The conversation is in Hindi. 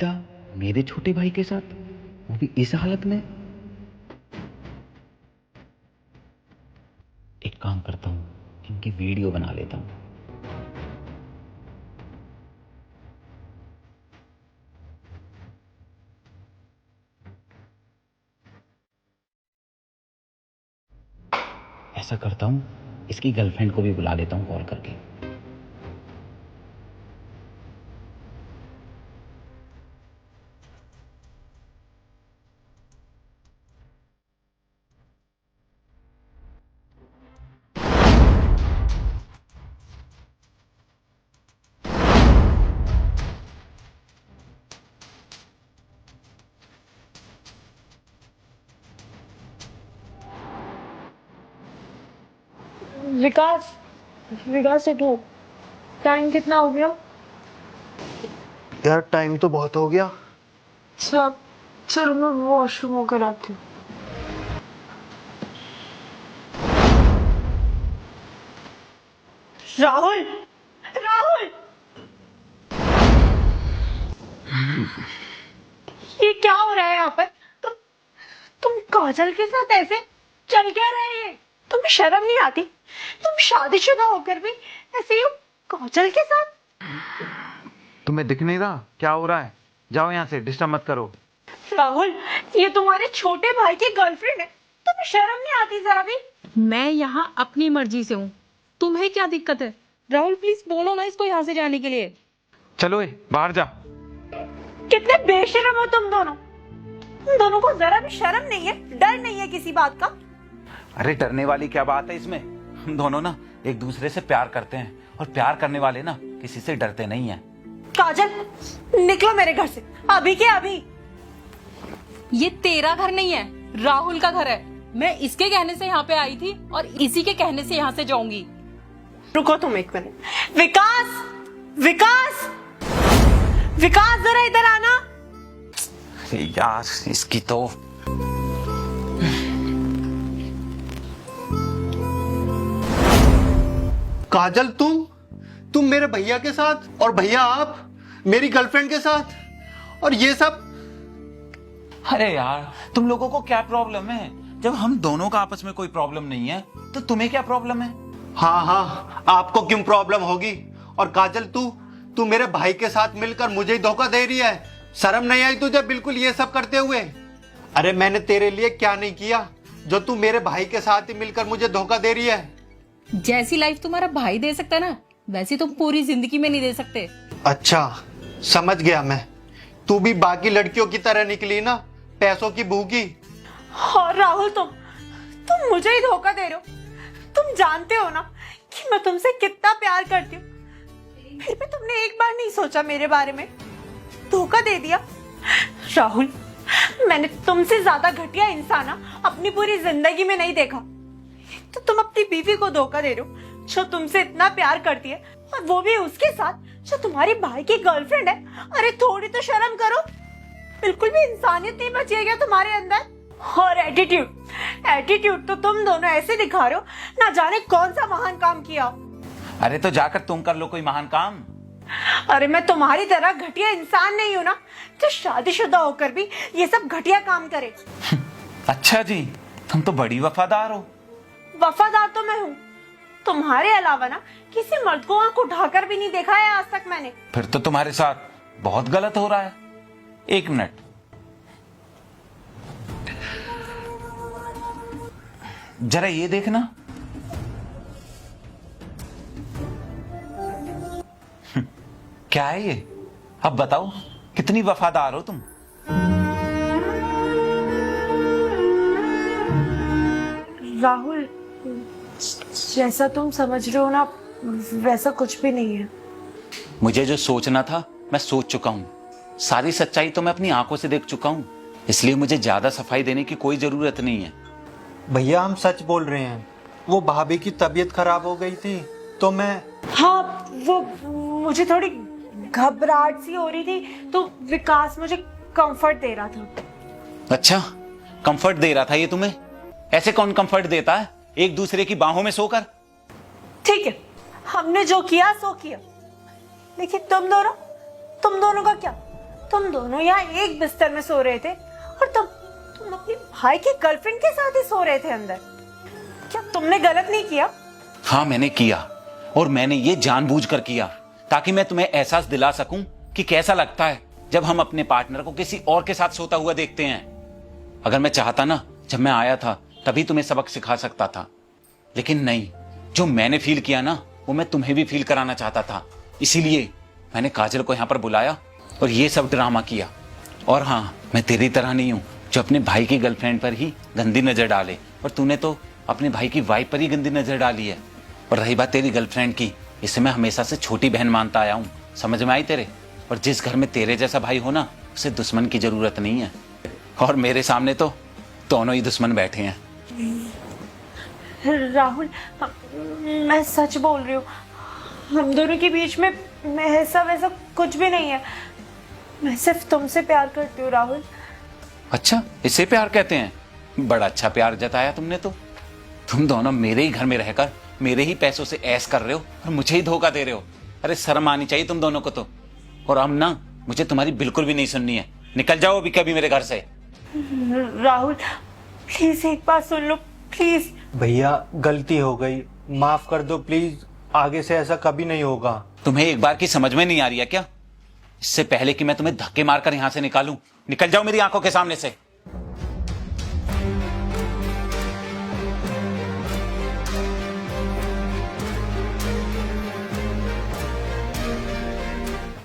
बेटा मेरे छोटे भाई के साथ, वो भी इस हालत में। एक काम करता हूँ, इनकी वीडियो बना लेता हूँ। ऐसा करता हूँ, इसकी गर्लफ्रेंड को भी बुला लेता हूँ कॉल करके। विकास, विकास उठो। टाइम कितना हो गया? यार टाइम तो बहुत हो गया। सब चलो मैं वॉशरूम होकर आती हूँ। राहुल, राहुल, ये क्या हो रहा है यहाँ पर? तुम काजल के साथ ऐसे चल क्या रहे हैं? तुम्हें शर्म नहीं आती? तुम शादीशुदा होकर भी ऐसे ही हो काजल के साथ? तुम्हें दिख नहीं रहा क्या हो रहा है? जाओ यहाँ से, डिस्टर्ब मत करो। राहुल, ये तुम्हारे छोटे भाई की गर्लफ्रेंड है, तुम्हें शर्म नहीं आती जरा भी? मैं यहाँ अपनी मर्जी से हूँ, तुम्हें क्या दिक्कत है? राहुल प्लीज बोलो ना इसको यहाँ से जाने के लिए। चलो बाहर जा। कितने बेशर्म हो तुम दोनों। तुम दोनों को जरा भी शर्म नहीं है, डर नहीं है किसी बात का? अरे डरने वाली क्या बात है इसमें? हम दोनों ना एक दूसरे से प्यार करते हैं, और प्यार करने वाले ना किसी से डरते नहीं हैं। काजल, निकलो मेरे घर से अभी के अभी। ये तेरा घर नहीं है, राहुल का घर है। मैं इसके कहने से यहाँ पे आई थी और इसी के कहने से यहाँ से जाऊंगी। रुको तुम एक मिनट। विकास, विकास, विकास जरा इधर आना। यार इसकी तो काजल, तुम मेरे भैया के साथ, और भैया आप मेरी गर्लफ्रेंड के साथ, और ये सब। अरे यार तुम लोगों को क्या प्रॉब्लम है? जब हम दोनों का आपस में कोई प्रॉब्लम नहीं है तो तुम्हें क्या प्रॉब्लम है? हाँ हाँ, आपको क्यों प्रॉब्लम होगी? और काजल, तू मेरे भाई के साथ मिलकर मुझे ही धोखा दे रही है। शर्म नहीं आई तुझे बिल्कुल ये सब करते हुए? अरे मैंने तेरे लिए क्या नहीं किया जो तू मेरे भाई के साथ ही मिलकर मुझे धोखा दे रही है? जैसी लाइफ तुम्हारा भाई दे सकता है ना, वैसी तुम पूरी जिंदगी में नहीं दे सकते। अच्छा समझ गया मैं। तू भी बाकी लड़कियों की तरह निकली ना, पैसों की भूखी। और राहुल, तुम मुझे ही धोखा दे रहे हो। तुम जानते हो ना कि मैं तुमसे कितना प्यार करती हूँ, फिर भी तुमने एक बार नहीं सोचा मेरे बारे में, धोखा दे दिया। राहुल, मैंने तुमसे ज्यादा घटिया इंसान अपनी पूरी जिंदगी में नहीं देखा। तो तुम अपनी बीवी को धोखा दे रहे हो जो तुमसे इतना प्यार करती है, और वो भी उसके साथ जो तुम्हारे भाई की गर्लफ्रेंड है। अरे थोड़ी तो शर्म करो, बिल्कुल भी इंसानियत नहीं बची है क्या तुम्हारे अंदर? और एटीट्यूड तो तुम दोनों ऐसे दिखा रहे हो ना जाने कौन सा महान काम किया। अरे तो जाकर तुम कर लो कोई महान काम। अरे मैं तुम्हारी तरह घटिया इंसान नहीं हूं ना जो शादीशुदा होकर भी ये सब घटिया काम करे। अच्छा जी, तुम तो बड़ी वफादार हो। वफादार तो मैं हूँ, तुम्हारे अलावा ना किसी मर्द को आंख उठाकर भी नहीं देखा है आज तक मैंने। फिर तो तुम्हारे साथ बहुत गलत हो रहा है। एक मिनट, जरा ये देखना। क्या है ये? अब बताओ कितनी वफादार हो तुम? राहुल, जैसा तुम समझ रहे हो ना वैसा कुछ भी नहीं है। मुझे जो सोचना था मैं सोच चुका हूं। सारी सच्चाई तो मैं अपनी आंखों से देख चुका हूं, इसलिए मुझे ज्यादा सफाई देने की कोई जरूरत नहीं है। भैया हम सच बोल रहे हैं, वो भाभी की तबीयत खराब हो गई थी तो मैं। हाँ, वो मुझे थोड़ी घबराहट सी हो रही थी तो विकास मुझे कंफर्ट दे रहा था। अच्छा, कंफर्ट दे रहा था ये तुम्हें? ऐसे कौन कंफर्ट देता है एक दूसरे की बाहों में सोकर? ठीक है, हमने जो किया सो किया, लेकिन तुम दोनों का क्या? तुम दोनों यहाँ एक बिस्तर में सो रहे थे और तुम अपने भाई की गर्लफ्रेंड के साथ ही सो रहे थे अंदर। क्या तुमने गलत नहीं किया? हाँ मैंने किया, और मैंने ये जानबूझकर किया ताकि मैं तुम्हें एहसास दिला सकूं कि कैसा लगता है जब हम अपने पार्टनर को किसी और के साथ सोता हुआ देखते हैं। अगर मैं चाहता ना, जब मैं आया था तभी तुम्हें सबक सिखा सकता था, लेकिन नहीं, जो मैंने फील किया ना वो मैं तुम्हें भी फील कराना चाहता था। इसीलिए मैंने काजल को यहाँ पर बुलाया और ये सब ड्रामा किया। और हाँ, मैं तेरी तरह नहीं हूँ जो अपने भाई की गर्लफ्रेंड पर ही गंदी नजर डाले, और तूने तो अपने भाई की वाइफ पर ही गंदी नजर डाली है। और रही बात तेरी गर्लफ्रेंड की, इसे मैं हमेशा से छोटी बहन मानता आया हूँ, समझ में आई तेरे? और जिस घर में तेरे जैसा भाई हो ना, उसे दुश्मन की जरूरत नहीं है, और मेरे सामने तो दोनों ही दुश्मन बैठे हैं। राहुल, मैं सच बोल रही हूँ, हम दोनों के बीच में ऐसा वैसा कुछ भी नहीं है। मैं सिर्फ तुमसे प्यार करती हूँ राहुल। अच्छा, इसे प्यार कहते हैं? बड़ा अच्छा प्यार जताया तुमने तो। तुम दोनों मेरे ही घर में रहकर मेरे ही पैसों से ऐश कर रहे हो और मुझे ही धोखा दे रहे हो। अरे शर्म आनी चाहिए तुम दोनों को तो। और अब ना, मुझे तुम्हारी बिल्कुल भी नहीं सुननी है, निकल जाओ अभी कभी मेरे घर से। राहुल प्लीज एक बात सुन लो, प्लीज। भैया गलती हो गई, माफ कर दो प्लीज, आगे से ऐसा कभी नहीं होगा। तुम्हें एक बार की समझ में नहीं आ रही है क्या? इससे पहले कि मैं तुम्हें धक्के मारकर यहाँ से निकालूं, निकल जाओ मेरी आंखों के सामने से।